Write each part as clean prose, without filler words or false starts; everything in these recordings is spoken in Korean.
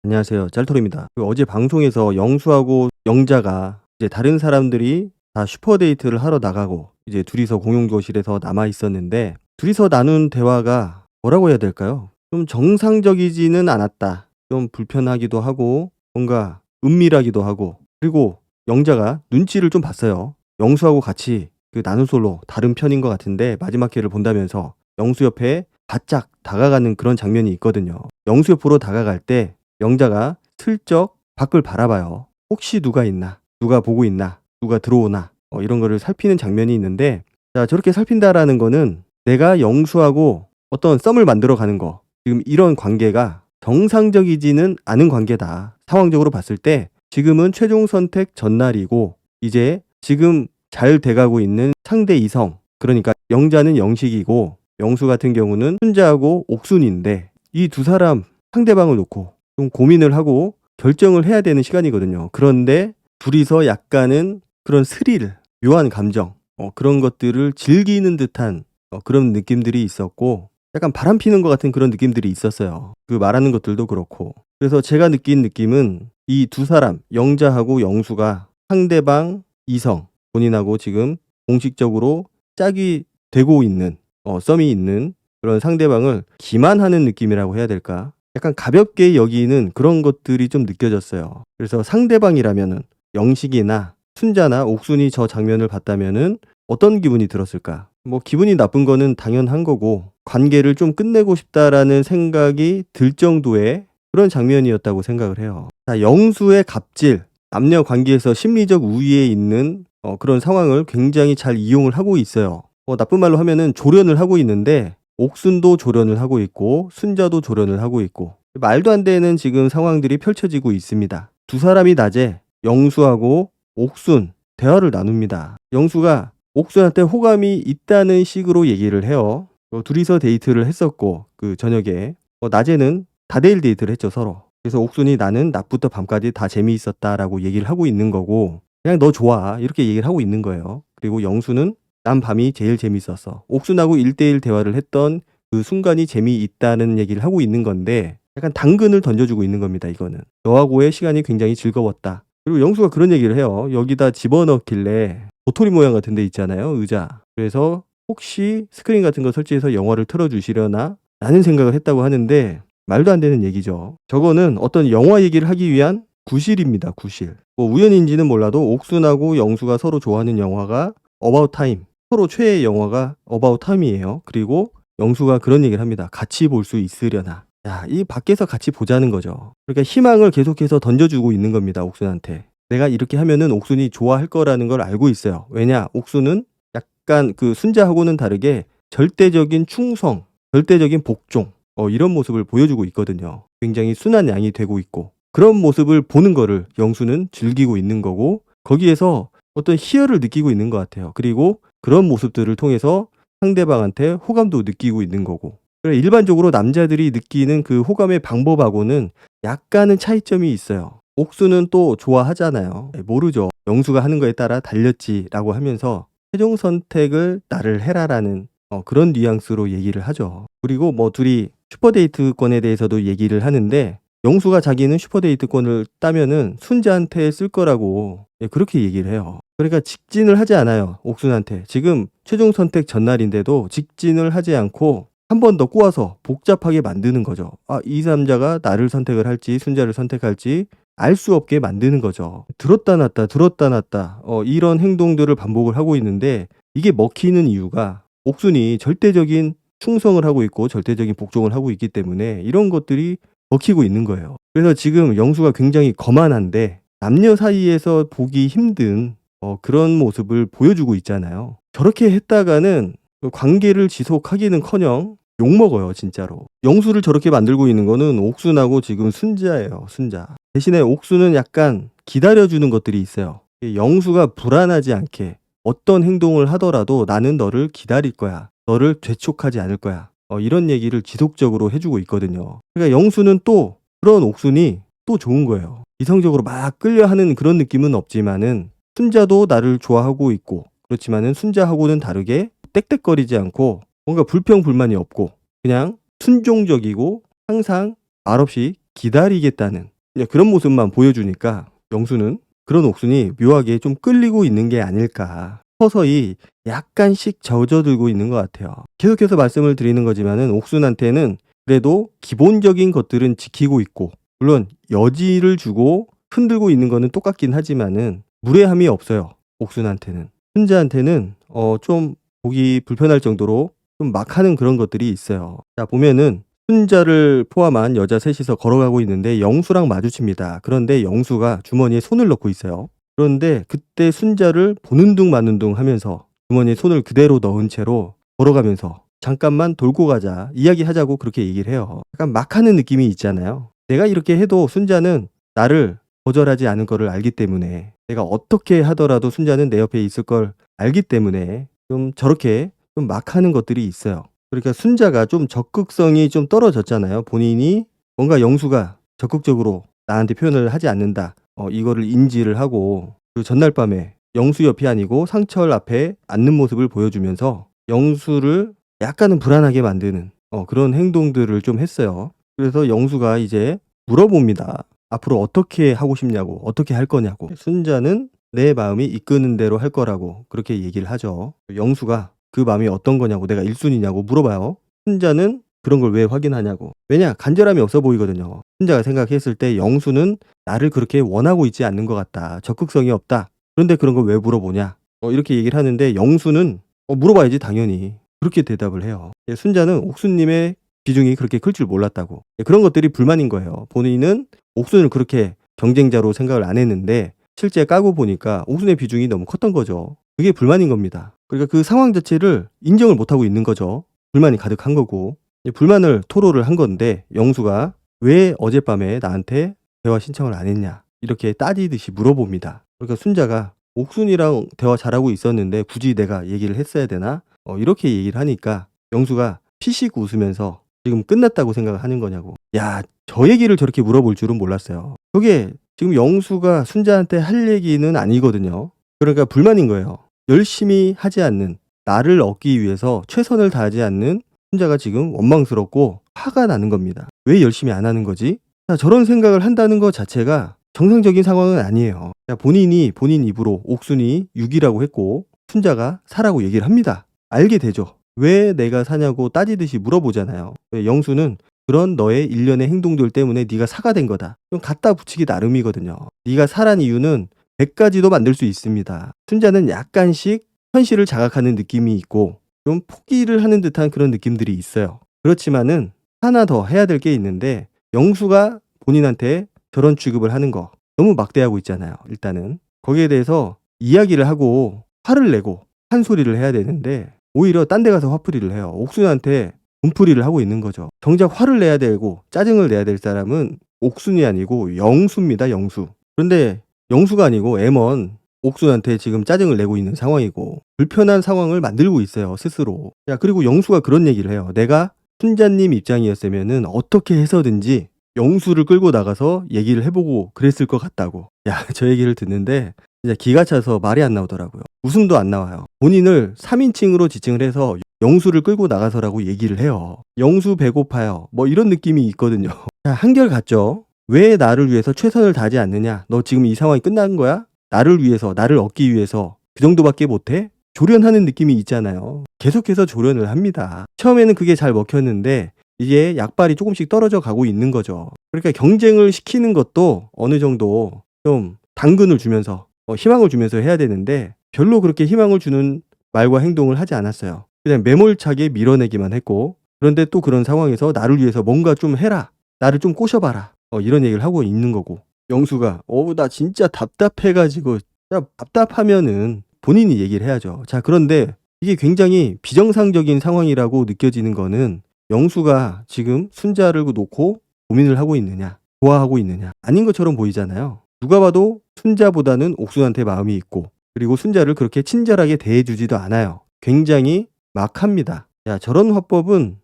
안녕하세요. 짤토리입니다. 어제 방송에서 영수하고 영자가 이제 다른 사람들이 다 슈퍼데이트를 하러 나가고 이제 둘이서 공용교실에서 남아 있었는데 둘이서 나눈 대화가 뭐라고 해야 될까요? 좀 정상적이지는 않았다. 좀 불편하기도 하고 뭔가 은밀하기도 하고 그리고 영자가 눈치를 좀 봤어요. 영수하고 같이 그 나눈 솔로 다른 편인 것 같은데 마지막 회를 본다면서 영수 옆에 바짝 다가가는 그런 장면이 있거든요. 영수 옆으로 다가갈 때 영자가 슬쩍 밖을 바라봐요. 혹시 누가 있나? 누가 보고 있나? 누가 들어오나? 이런 거를 살피는 장면이 있는데, 자, 저렇게 살핀다라는 거는 내가 영수하고 어떤 썸을 만들어 가는 거, 지금 이런 관계가 정상적이지는 않은 관계다. 상황적으로 봤을 때 지금은 최종 선택 전날이고 이제 지금 잘 돼가고 있는 상대 이성, 그러니까 영자는 영식이고 영수 같은 경우는 순자하고 옥순인데 이 두 사람 상대방을 놓고 좀 고민을 하고 결정을 해야 되는 시간이거든요. 그런데 둘이서 약간은 그런 스릴, 묘한 감정, 그런 것들을 즐기는 듯한 그런 느낌들이 있었고 약간 바람 피는 것 같은 그런 느낌들이 있었어요. 그 말하는 것들도 그렇고. 그래서 제가 느낀 느낌은 이 두 사람, 영자하고 영수가 상대방 이성, 본인하고 지금 공식적으로 짝이 되고 있는, 썸이 있는 그런 상대방을 기만하는 느낌이라고 해야 될까? 약간 가볍게 여기는 그런 것들이 좀 느껴졌어요. 그래서 상대방이라면은 영식이나 순자나 옥순이 저 장면을 봤다면은 어떤 기분이 들었을까? 뭐 기분이 나쁜 거는 당연한 거고 관계를 좀 끝내고 싶다라는 생각이 들 정도의 그런 장면이었다고 생각을 해요. 자, 영수의 갑질, 남녀 관계에서 심리적 우위에 있는 그런 상황을 굉장히 잘 이용을 하고 있어요. 나쁜 말로 하면은 조련을 하고 있는데 옥순도 조련을 하고 있고 순자도 조련을 하고 있고 말도 안 되는 지금 상황들이 펼쳐지고 있습니다. 두 사람이 낮에 영수하고 옥순 대화를 나눕니다. 영수가 옥순한테 호감이 있다는 식으로 얘기를 해요. 둘이서 데이트를 했었고 그 저녁에 낮에는 다대일 데이트를 했죠 서로. 그래서 옥순이 나는 낮부터 밤까지 다 재미있었다라고 얘기를 하고 있는 거고 그냥 너 좋아 이렇게 얘기를 하고 있는 거예요. 그리고 영수는 난 밤이 제일 재밌었어. 옥순하고 1대1 대화를 했던 그 순간이 재미있다는 얘기를 하고 있는 건데 약간 당근을 던져주고 있는 겁니다. 이거는 너하고의 시간이 굉장히 즐거웠다. 그리고 영수가 그런 얘기를 해요. 여기다 집어넣길래 도토리 모양 같은 데 있잖아요. 의자. 그래서 혹시 스크린 같은 거 설치해서 영화를 틀어주시려나? 라는 생각을 했다고 하는데 말도 안 되는 얘기죠. 저거는 어떤 영화 얘기를 하기 위한 구실입니다. 구실. 뭐 우연인지는 몰라도 옥순하고 영수가 서로 좋아하는 영화가 어바웃 타임. 서로 최애의 영화가 어바웃 타임이에요. 그리고 영수가 그런 얘기를 합니다. 같이 볼 수 있으려나. 야, 이 밖에서 같이 보자는 거죠. 그러니까 희망을 계속해서 던져주고 있는 겁니다. 옥순한테. 내가 이렇게 하면은 옥순이 좋아할 거라는 걸 알고 있어요. 왜냐? 옥순은 약간 그 순자하고는 다르게 절대적인 충성, 절대적인 복종, 이런 모습을 보여주고 있거든요. 굉장히 순한 양이 되고 있고 그런 모습을 보는 거를 영수는 즐기고 있는 거고 거기에서 어떤 희열을 느끼고 있는 것 같아요. 그리고 그런 모습들을 통해서 상대방한테 호감도 느끼고 있는 거고 일반적으로 남자들이 느끼는 그 호감의 방법하고는 약간은 차이점이 있어요. 옥수는 또 좋아하잖아요. 모르죠. 영수가 하는 거에 따라 달렸지라고 하면서 최종 선택을 나를 해라라는 그런 뉘앙스로 얘기를 하죠. 그리고 뭐 둘이 슈퍼데이트권에 대해서도 얘기를 하는데 영수가 자기는 슈퍼데이트권을 따면은 순자한테 쓸 거라고 그렇게 얘기를 해요. 그러니까 직진을 하지 않아요. 옥순한테. 지금 최종 선택 전날인데도 직진을 하지 않고 한 번 더 꼬아서 복잡하게 만드는 거죠. 이 남자가 나를 선택을 할지 순자를 선택할지 알 수 없게 만드는 거죠. 들었다 놨다 들었다 놨다 이런 행동들을 반복을 하고 있는데 이게 먹히는 이유가 옥순이 절대적인 충성을 하고 있고 절대적인 복종을 하고 있기 때문에 이런 것들이 먹히고 있는 거예요. 그래서 지금 영수가 굉장히 거만한데 남녀 사이에서 보기 힘든 그런 모습을 보여주고 있잖아요. 저렇게 했다가는 관계를 지속하기는커녕 욕먹어요 진짜로. 영수를 저렇게 만들고 있는 거는 옥순하고 지금 순자예요. 순자. 대신에 옥수는 약간 기다려주는 것들이 있어요. 영수가 불안하지 않게 어떤 행동을 하더라도 나는 너를 기다릴 거야. 너를 재촉하지 않을 거야. 이런 얘기를 지속적으로 해주고 있거든요. 그러니까 영수는 또 그런 옥순이 또 좋은 거예요. 이성적으로 막 끌려하는 그런 느낌은 없지만은 순자도 나를 좋아하고 있고 그렇지만은 순자하고는 다르게 떽떽거리지 않고 뭔가 불평불만이 없고 그냥 순종적이고 항상 말없이 기다리겠다는 그냥 그런 모습만 보여주니까 영수는 그런 옥순이 묘하게 좀 끌리고 있는 게 아닐까. 서서히 약간씩 젖어들고 있는 것 같아요. 계속해서 말씀을 드리는 거지만은 옥순한테는 그래도 기본적인 것들은 지키고 있고, 물론 여지를 주고 흔들고 있는 거는 똑같긴 하지만은 무례함이 없어요. 옥순한테는. 순자한테는 좀 보기 불편할 정도로 좀 막하는 그런 것들이 있어요. 자, 보면은 순자를 포함한 여자 셋이서 걸어가고 있는데 영수랑 마주칩니다. 그런데 영수가 주머니에 손을 넣고 있어요. 그런데 그때 순자를 보는 둥 마는 둥 하면서 주머니에 손을 그대로 넣은 채로 걸어가면서 잠깐만 돌고 가자, 이야기하자고 그렇게 얘기를 해요. 약간 막하는 느낌이 있잖아요. 내가 이렇게 해도 순자는 나를 거절하지 않을 거를 알기 때문에, 내가 어떻게 하더라도 순자는 내 옆에 있을 걸 알기 때문에 좀 저렇게 좀 막하는 것들이 있어요. 그러니까 순자가 좀 적극성이 좀 떨어졌잖아요. 본인이 뭔가 영수가 적극적으로 나한테 표현을 하지 않는다, 이거를 인지를 하고, 그 전날 밤에 영수 옆이 아니고 상철 앞에 앉는 모습을 보여주면서 영수를 약간은 불안하게 만드는 그런 행동들을 좀 했어요. 그래서 영수가 이제 물어봅니다. 앞으로 어떻게 하고 싶냐고, 어떻게 할 거냐고. 순자는 내 마음이 이끄는 대로 할 거라고 그렇게 얘기를 하죠. 영수가 그 마음이 어떤 거냐고, 내가 1순위냐고 물어봐요. 순자는 그런 걸 왜 확인하냐고. 왜냐, 간절함이 없어 보이거든요. 순자가 생각했을 때 영수는 나를 그렇게 원하고 있지 않는 것 같다, 적극성이 없다. 그런데 그런 걸 왜 물어보냐, 이렇게 얘기를 하는데 영수는 물어봐야지 당연히, 그렇게 대답을 해요. 순자는 옥순님의 비중이 그렇게 클 줄 몰랐다고. 그런 것들이 불만인 거예요. 본인은 옥순을 그렇게 경쟁자로 생각을 안 했는데 실제 까고 보니까 옥순의 비중이 너무 컸던 거죠. 그게 불만인 겁니다. 그러니까 그 상황 자체를 인정을 못하고 있는 거죠. 불만이 가득한 거고. 불만을 토로를 한 건데 영수가 왜 어젯밤에 나한테 대화 신청을 안 했냐, 이렇게 따지듯이 물어봅니다. 그러니까 순자가 옥순이랑 대화 잘하고 있었는데 굳이 내가 얘기를 했어야 되나, 이렇게 얘기를 하니까 영수가 피식 웃으면서 지금 끝났다고 생각을 하는 거냐고. 야, 저 얘기를 저렇게 물어볼 줄은 몰랐어요. 그게 지금 영수가 순자한테 할 얘기는 아니거든요. 그러니까 불만인 거예요. 열심히 하지 않는, 나를 얻기 위해서 최선을 다하지 않는 순자가 지금 원망스럽고 화가 나는 겁니다. 왜 열심히 안 하는 거지? 자, 저런 생각을 한다는 것 자체가 정상적인 상황은 아니에요. 자, 본인이 본인 입으로 옥순이 6이라고 했고 순자가 4라고 얘기를 합니다. 알게 되죠. 왜 내가 사냐고 따지듯이 물어보잖아요. 영수는 그런 너의 일련의 행동들 때문에 네가 사가 된 거다, 좀 갖다 붙이기 나름이거든요. 네가 사란 이유는 100가지도 만들 수 있습니다. 순자는 약간씩 현실을 자각하는 느낌이 있고 좀 포기를 하는 듯한 그런 느낌들이 있어요. 그렇지만은 하나 더 해야 될 게 있는데, 영수가 본인한테 저런 취급을 하는 거 너무 막대하고 있잖아요. 일단은 거기에 대해서 이야기를 하고 화를 내고 한 소리를 해야 되는데 오히려 딴 데 가서 화풀이를 해요. 옥순한테 분풀이를 하고 있는 거죠. 정작 화를 내야 되고 짜증을 내야 될 사람은 옥순이 아니고 영수입니다. 영수. 그런데 영수가 아니고 M1 옥순한테 지금 짜증을 내고 있는 상황이고 불편한 상황을 만들고 있어요, 스스로. 야, 그리고 영수가 그런 얘기를 해요. 내가 순자님 입장이었으면은 어떻게 해서든지 영수를 끌고 나가서 얘기를 해보고 그랬을 것 같다고. 야, 저 얘기를 듣는데 진짜 기가 차서 말이 안 나오더라고요. 웃음도 안 나와요. 본인을 3인칭으로 지칭을 해서 영수를 끌고 나가서라고 얘기를 해요. 영수 배고파요, 뭐 이런 느낌이 있거든요. 자, 한결같죠. 왜 나를 위해서 최선을 다하지 않느냐, 너 지금 이 상황이 끝난 거야? 나를 위해서, 나를 얻기 위해서 그 정도밖에 못해? 조련하는 느낌이 있잖아요. 계속해서 조련을 합니다. 처음에는 그게 잘 먹혔는데 이게 약발이 조금씩 떨어져 가고 있는 거죠. 그러니까 경쟁을 시키는 것도 어느 정도 좀 당근을 주면서 희망을 주면서 해야 되는데 별로 그렇게 희망을 주는 말과 행동을 하지 않았어요. 그냥 매몰차게 밀어내기만 했고, 그런데 또 그런 상황에서 나를 위해서 뭔가 좀 해라, 나를 좀 꼬셔봐라, 이런 얘기를 하고 있는 거고. 영수가 나 진짜 답답해가지고, 자, 답답하면은 본인이 얘기를 해야죠. 자, 그런데 이게 굉장히 비정상적인 상황이라고 느껴지는 거는 영수가 지금 순자를 놓고 고민을 하고 있느냐, 좋아하고 있느냐, 아닌 것처럼 보이잖아요. 누가 봐도 순자보다는 옥순한테 마음이 있고, 그리고 순자를 그렇게 친절하게 대해주지도 않아요. 굉장히 막합니다. 야, 저런 화법은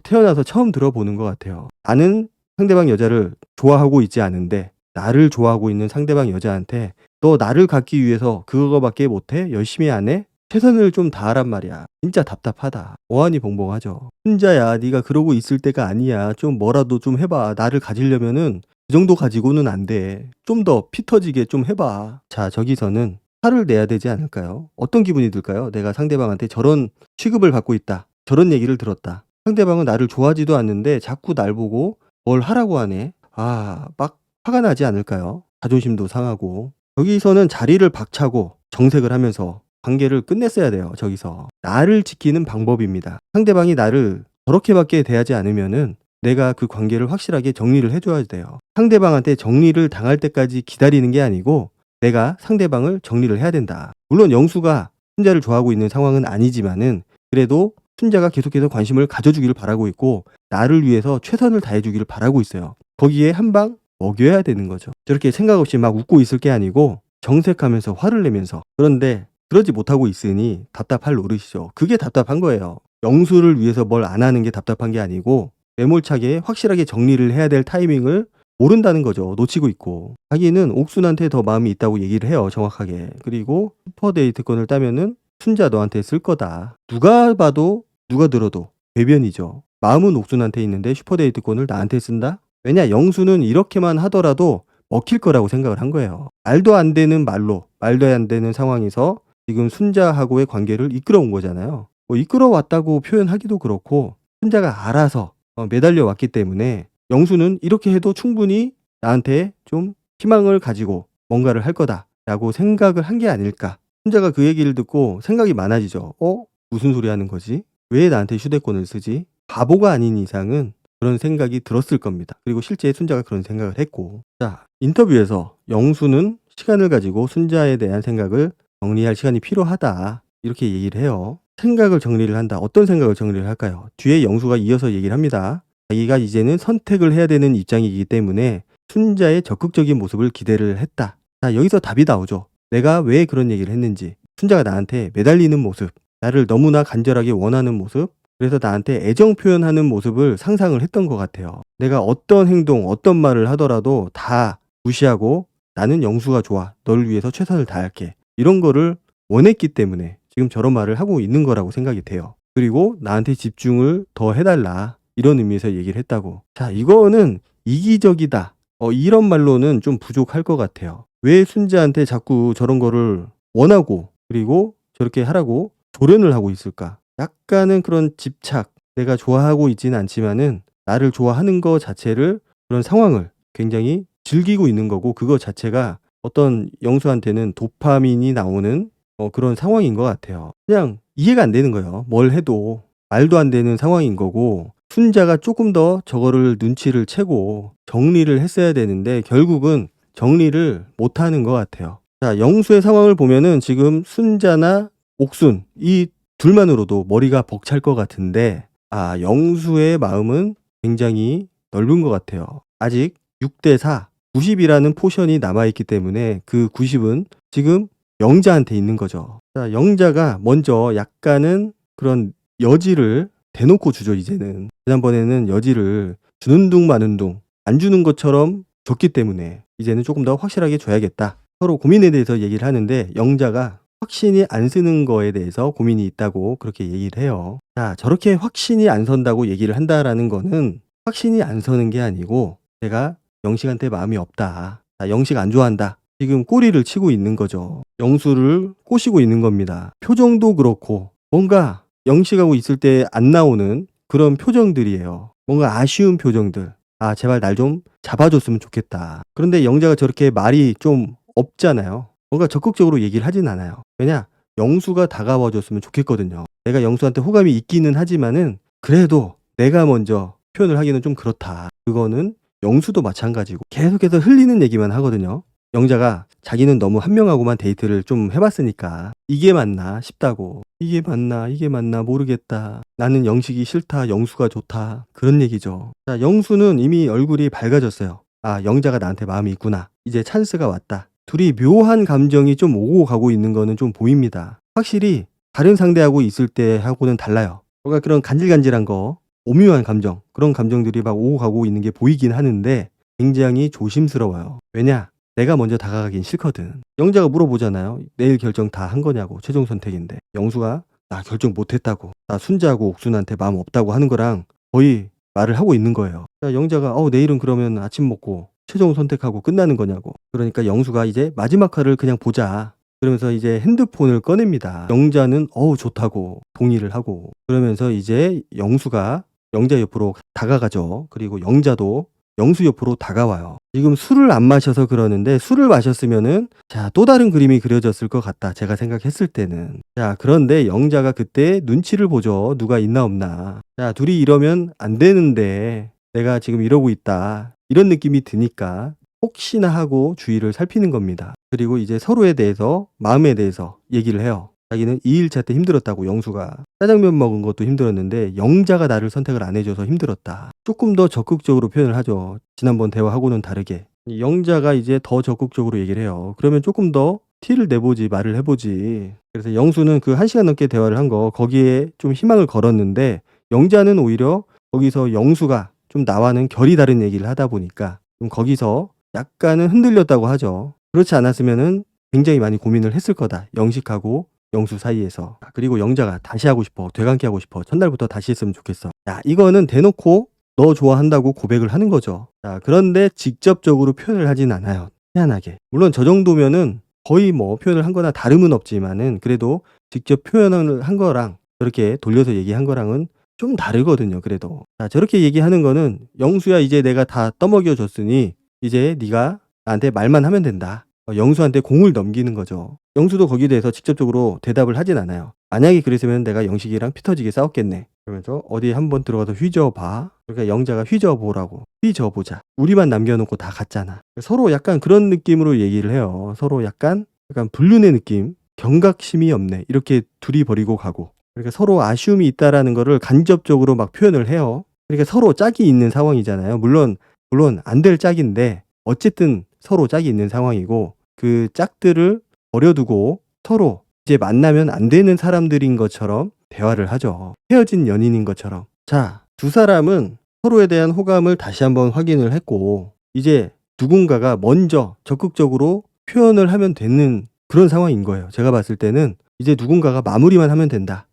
태어나서 처음 들어보는 것 같아요. 나는 상대방 여자를 좋아하고 있지 않은데 나를 좋아하고 있는 상대방 여자한테 너 나를 갖기 위해서 그거밖에 못해? 열심히 안 해? 최선을 좀 다하란 말이야. 진짜 답답하다. 어안이 벙벙하죠. "순자야, 네가 그러고 있을 때가 아니야. 좀 뭐라도 좀 해 봐. 나를 가지려면은 그 정도 가지고는 안 돼. 좀 더 피 터지게 좀 해 봐." 자, 저기서는 화를 내야 되지 않을까요? 어떤 기분이 들까요? 내가 상대방한테 저런 취급을 받고 있다. 저런 얘기를 들었다. 상대방은 나를 좋아하지도 않는데 자꾸 날 보고 뭘 하라고 하네. 막 화가 나지 않을까요? 자존심도 상하고. 여기서는 자리를 박차고 정색을 하면서 관계를 끝냈어야 돼요. 저기서 나를 지키는 방법입니다. 상대방이 나를 저렇게밖에 대하지 않으면은 내가 그 관계를 확실하게 정리를 해줘야 돼요. 상대방한테 정리를 당할 때까지 기다리는 게 아니고 내가 상대방을 정리를 해야 된다. 물론 영수가 순자를 좋아하고 있는 상황은 아니지만은 그래도 순자가 계속해서 관심을 가져주기를 바라고 있고 나를 위해서 최선을 다해주기를 바라고 있어요. 거기에 한 방 먹여야 되는 거죠. 저렇게 생각 없이 막 웃고 있을 게 아니고 정색하면서 화를 내면서. 그런데 그러지 못하고 있으니 답답할 노릇이죠. 그게 답답한 거예요. 영수를 위해서 뭘 안 하는 게 답답한 게 아니고 매몰차게 확실하게 정리를 해야 될 타이밍을 모른다는 거죠. 놓치고 있고. 자기는 옥순한테 더 마음이 있다고 얘기를 해요. 정확하게. 그리고 슈퍼데이트권을 따면은 순자 너한테 쓸 거다. 누가 봐도 누가 들어도 배변이죠. 마음은 옥순한테 있는데 슈퍼데이트권을 나한테 쓴다? 왜냐, 영수는 이렇게만 하더라도 먹힐 거라고 생각을 한 거예요. 말도 안 되는 말로, 말도 안 되는 상황에서 지금 순자하고의 관계를 이끌어온 거잖아요. 뭐 이끌어왔다고 표현하기도 그렇고 순자가 알아서 매달려 왔기 때문에 영수는 이렇게 해도 충분히 나한테 좀 희망을 가지고 뭔가를 할 거다라고 생각을 한 게 아닐까. 순자가 그 얘기를 듣고 생각이 많아지죠. 무슨 소리 하는 거지? 왜 나한테 휴대폰을 쓰지? 바보가 아닌 이상은 그런 생각이 들었을 겁니다. 그리고 실제 순자가 그런 생각을 했고. 자, 인터뷰에서 영수는 시간을 가지고 순자에 대한 생각을 정리할 시간이 필요하다. 이렇게 얘기를 해요. 생각을 정리를 한다. 어떤 생각을 정리를 할까요? 뒤에 영수가 이어서 얘기를 합니다. 자기가 이제는 선택을 해야 되는 입장이기 때문에 순자의 적극적인 모습을 기대를 했다. 자, 여기서 답이 나오죠. 내가 왜 그런 얘기를 했는지. 순자가 나한테 매달리는 모습, 나를 너무나 간절하게 원하는 모습, 그래서 나한테 애정 표현하는 모습을 상상을 했던 것 같아요. 내가 어떤 행동, 어떤 말을 하더라도 다 무시하고 나는 영수가 좋아. 너를 위해서 최선을 다할게. 이런 거를 원했기 때문에 지금 저런 말을 하고 있는 거라고 생각이 돼요. 그리고 나한테 집중을 더 해달라. 이런 의미에서 얘기를 했다고. 자, 이거는 이기적이다. 이런 말로는 좀 부족할 것 같아요. 왜 순자한테 자꾸 저런 거를 원하고 그리고 저렇게 하라고 조련을 하고 있을까? 약간은 그런 집착, 내가 좋아하고 있지는 않지만은 나를 좋아하는 거 자체를, 그런 상황을 굉장히 즐기고 있는 거고, 그거 자체가 어떤 영수한테는 도파민이 나오는 그런 상황인 것 같아요. 그냥 이해가 안 되는 거예요. 뭘 해도 말도 안 되는 상황인 거고, 순자가 조금 더 저거를 눈치를 채고 정리를 했어야 되는데 결국은 정리를 못하는 것 같아요. 자, 영수의 상황을 보면은 지금 순자나 옥순 이 둘만으로도 머리가 벅찰 것 같은데, 영수의 마음은 굉장히 넓은 것 같아요. 아직 6대4, 90이라는 포션이 남아있기 때문에 그 90은 지금 영자한테 있는 거죠. 자, 영자가 먼저 약간은 그런 여지를 대놓고 주죠, 이제는. 지난번에는 여지를 주는 둥 마는 둥, 안 주는 것처럼 줬기 때문에 이제는 조금 더 확실하게 줘야겠다. 서로 고민에 대해서 얘기를 하는데 영자가 확신이 안 서는 거에 대해서 고민이 있다고 그렇게 얘기를 해요. 자, 저렇게 확신이 안 선다고 얘기를 한다라는 거는 확신이 안 서는 게 아니고 내가 영식한테 마음이 없다. 영식 안 좋아한다. 지금 꼬리를 치고 있는 거죠. 영수를 꼬시고 있는 겁니다. 표정도 그렇고 뭔가 영식하고 있을 때 안 나오는 그런 표정들이에요. 뭔가 아쉬운 표정들. 제발 날 좀 잡아줬으면 좋겠다. 그런데 영자가 저렇게 말이 좀 없잖아요. 뭔가 적극적으로 얘기를 하진 않아요. 왜냐? 영수가 다가와줬으면 좋겠거든요. 내가 영수한테 호감이 있기는 하지만은 그래도 내가 먼저 표현을 하기는 좀 그렇다. 그거는 영수도 마찬가지고 계속해서 흘리는 얘기만 하거든요. 영자가 자기는 너무 한 명하고만 데이트를 좀 해봤으니까 이게 맞나 싶다고. 이게 맞나 모르겠다. 나는 영식이 싫다. 영수가 좋다. 그런 얘기죠. 자, 영수는 이미 얼굴이 밝아졌어요. 영자가 나한테 마음이 있구나. 이제 찬스가 왔다. 둘이 묘한 감정이 좀 오고 가고 있는 거는 좀 보입니다. 확실히 다른 상대하고 있을 때하고는 달라요. 뭔가 그런 간질간질한 거, 오묘한 감정, 그런 감정들이 막 오고 가고 있는 게 보이긴 하는데 굉장히 조심스러워요. 왜냐? 내가 먼저 다가가긴 싫거든. 영자가 물어보잖아요. 내일 결정 다 한 거냐고. 최종 선택인데. 영수가 나 결정 못 했다고. 나 순자하고 옥순한테 마음 없다고 하는 거랑 거의 말을 하고 있는 거예요. 영자가 내일은 그러면 아침 먹고 최종 선택하고 끝나는 거냐고. 그러니까 영수가 이제 마지막 화를 그냥 보자. 그러면서 이제 핸드폰을 꺼냅니다. 영자는 좋다고 동의를 하고, 그러면서 이제 영수가 영자 옆으로 다가가죠. 그리고 영자도 영수 옆으로 다가와요. 지금 술을 안 마셔서 그러는데, 술을 마셨으면은 또 다른 그림이 그려졌을 것 같다, 제가 생각했을 때는. 그런데 영자가 그때 눈치를 보죠. 누가 있나 없나. 둘이 이러면 안 되는데 내가 지금 이러고 있다, 이런 느낌이 드니까 혹시나 하고 주위를 살피는 겁니다. 그리고 이제 서로에 대해서, 마음에 대해서 얘기를 해요. 자기는 2일차 때 힘들었다고. 영수가 짜장면 먹은 것도 힘들었는데 영자가 나를 선택을 안 해줘서 힘들었다. 조금 더 적극적으로 표현을 하죠. 지난번 대화하고는 다르게. 영자가 이제 더 적극적으로 얘기를 해요. 그러면 조금 더 티를 내보지, 말을 해보지. 그래서 영수는 그 1시간 넘게 대화를 한 거, 거기에 좀 희망을 걸었는데, 영자는 오히려 거기서 영수가 좀 나와는 결이 다른 얘기를 하다 보니까 좀 거기서 약간은 흔들렸다고 하죠. 그렇지 않았으면은 굉장히 많이 고민을 했을 거다, 영식하고 영수 사이에서. 그리고 영자가 다시 하고 싶어, 되감기 하고 싶어, 첫날부터 다시 했으면 좋겠어. 이거는 대놓고 너 좋아한다고 고백을 하는 거죠. 그런데 직접적으로 표현을 하진 않아요, 희한하게. 물론 저 정도면은 거의 뭐 표현을 한 거나 다름은 없지만은, 그래도 직접 표현을 한 거랑 저렇게 돌려서 얘기한 거랑은 좀 다르거든요. 그래도 저렇게 얘기하는 거는, 영수야 이제 내가 다 떠먹여 줬으니 이제 네가 나한테 말만 하면 된다, 영수한테 공을 넘기는 거죠. 영수도 거기에 대해서 직접적으로 대답을 하진 않아요. 만약에 그랬으면 내가 영식이랑 피 터지게 싸웠겠네, 그러면서 어디 한번 들어가서 휘저어봐. 그러니까 영자가 휘저어보라고. 휘저어보자. 우리만 남겨놓고 다 갔잖아. 서로 약간 그런 느낌으로 얘기를 해요. 서로 약간 불륜의 느낌, 경각심이 없네, 이렇게 둘이 버리고 가고. 그러니까 서로 아쉬움이 있다라는 거를 간접적으로 막 표현을 해요. 그러니까 서로 짝이 있는 상황이잖아요. 물론 안 될 짝인데 어쨌든 서로 짝이 있는 상황이고, 그 짝들을 버려두고 서로 이제 만나면 안 되는 사람들인 것처럼 대화를 하죠. 헤어진 연인인 것처럼. 두 사람은 서로에 대한 호감을 다시 한번 확인을 했고, 이제 누군가가 먼저 적극적으로 표현을 하면 되는 그런 상황인 거예요. 제가 봤을 때는 이제 누군가가 마무리만 하면 된다.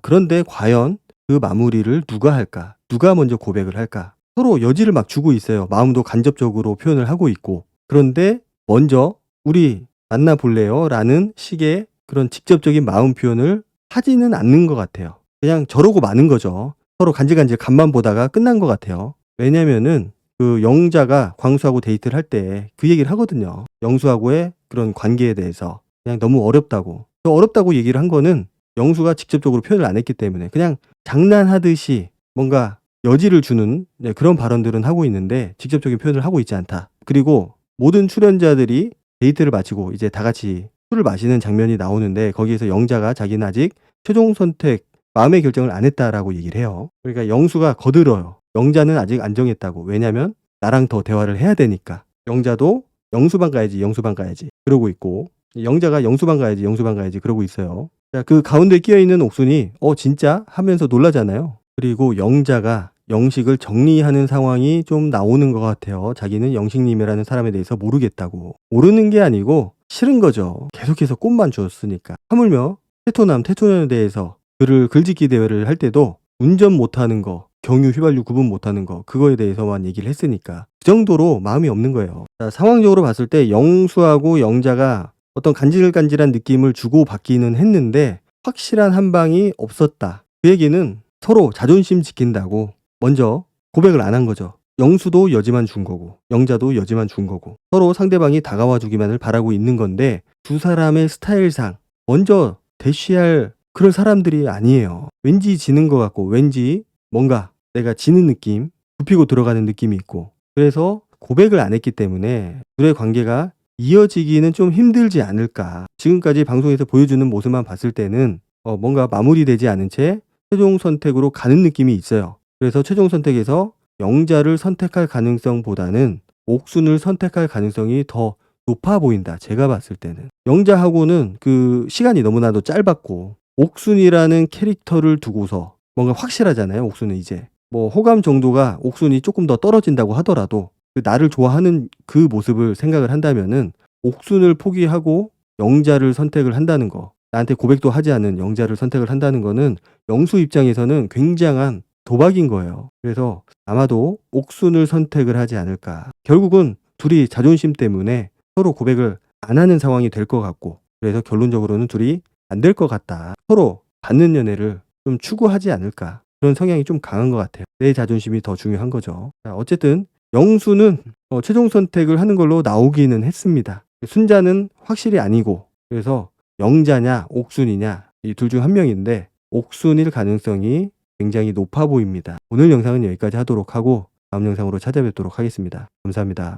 그런데 과연 그 마무리를 누가 할까? 누가 먼저 고백을 할까? 서로 여지를 막 주고 있어요. 마음도 간접적으로 표현을 하고 있고. 그런데 먼저 우리 만나볼래요? 라는 식의 그런 직접적인 마음 표현을 하지는 않는 것 같아요. 그냥 저러고 마는 거죠. 서로 간질간질 간만 보다가 끝난 것 같아요. 왜냐면은 그 영자가 광수하고 데이트를 할 때 그 얘기를 하거든요. 영수하고의 그런 관계에 대해서 그냥 너무 어렵다고. 어렵다고 얘기를 한 거는 영수가 직접적으로 표현을 안 했기 때문에 그냥 장난하듯이 뭔가 여지를 주는 그런 발언들은 하고 있는데, 직접적인 표현을 하고 있지 않다. 그리고 모든 출연자들이 데이트를 마치고 이제 다 같이 술을 마시는 장면이 나오는데, 거기에서 영자가 자기는 아직 최종 선택, 마음의 결정을 안 했다라고 얘기를 해요. 그러니까 영수가 거들어요. 영자는 아직 안 정했다고. 왜냐면 나랑 더 대화를 해야 되니까. 영자도 영수방 가야지, 영수방 가야지 그러고 있고, 영자가 영수방 가야지, 영수방 가야지 그러고 있어요. 그 가운데 끼어있는 옥순이 진짜? 하면서 놀라잖아요. 그리고 영자가 영식을 정리하는 상황이 좀 나오는 것 같아요. 자기는 영식님이라는 사람에 대해서 모르겠다고. 모르는 게 아니고 싫은 거죠. 계속해서 꽃만 주었으니까. 하물며 태토남에 대해서 그를 글짓기 대회를 할 때도 운전 못하는 거, 경유 휘발유 구분 못하는 거, 그거에 대해서만 얘기를 했으니까 그 정도로 마음이 없는 거예요. 상황적으로 봤을 때 영수하고 영자가 어떤 간질간질한 느낌을 주고받기는 했는데 확실한 한 방이 없었다. 그 얘기는 서로 자존심 지킨다고 먼저 고백을 안 한 거죠. 영수도 여지만 준 거고 영자도 여지만 준 거고, 서로 상대방이 다가와 주기만을 바라고 있는 건데, 두 사람의 스타일상 먼저 대쉬할 그런 사람들이 아니에요. 왠지 지는 것 같고, 왠지 뭔가 내가 지는 느낌, 굽히고 들어가는 느낌이 있고, 그래서 고백을 안 했기 때문에 둘의 관계가 이어지기는 좀 힘들지 않을까. 지금까지 방송에서 보여주는 모습만 봤을 때는 뭔가 마무리되지 않은 채 최종 선택으로 가는 느낌이 있어요. 그래서 최종 선택에서 영자를 선택할 가능성보다는 옥순을 선택할 가능성이 더 높아 보인다, 제가 봤을 때는. 영자하고는 그 시간이 너무나도 짧았고, 옥순이라는 캐릭터를 두고서 뭔가 확실하잖아요. 옥순은 이제 뭐 호감 정도가 옥순이 조금 더 떨어진다고 하더라도 그 나를 좋아하는 그 모습을 생각을 한다면은 옥순을 포기하고 영자를 선택을 한다는 거, 나한테 고백도 하지 않은 영자를 선택을 한다는 거는 영수 입장에서는 굉장한 도박인 거예요. 그래서 아마도 옥순을 선택을 하지 않을까. 결국은 둘이 자존심 때문에 서로 고백을 안 하는 상황이 될 것 같고, 그래서 결론적으로는 둘이 안 될 것 같다. 서로 받는 연애를 좀 추구하지 않을까. 그런 성향이 좀 강한 것 같아요. 내 자존심이 더 중요한 거죠. 자, 어쨌든 영수는 최종 선택을 하는 걸로 나오기는 했습니다. 순자는 확실히 아니고, 그래서 영자냐 옥순이냐 이 둘 중 한 명인데 옥순일 가능성이 굉장히 높아 보입니다. 오늘 영상은 여기까지 하도록 하고 다음 영상으로 찾아뵙도록 하겠습니다. 감사합니다.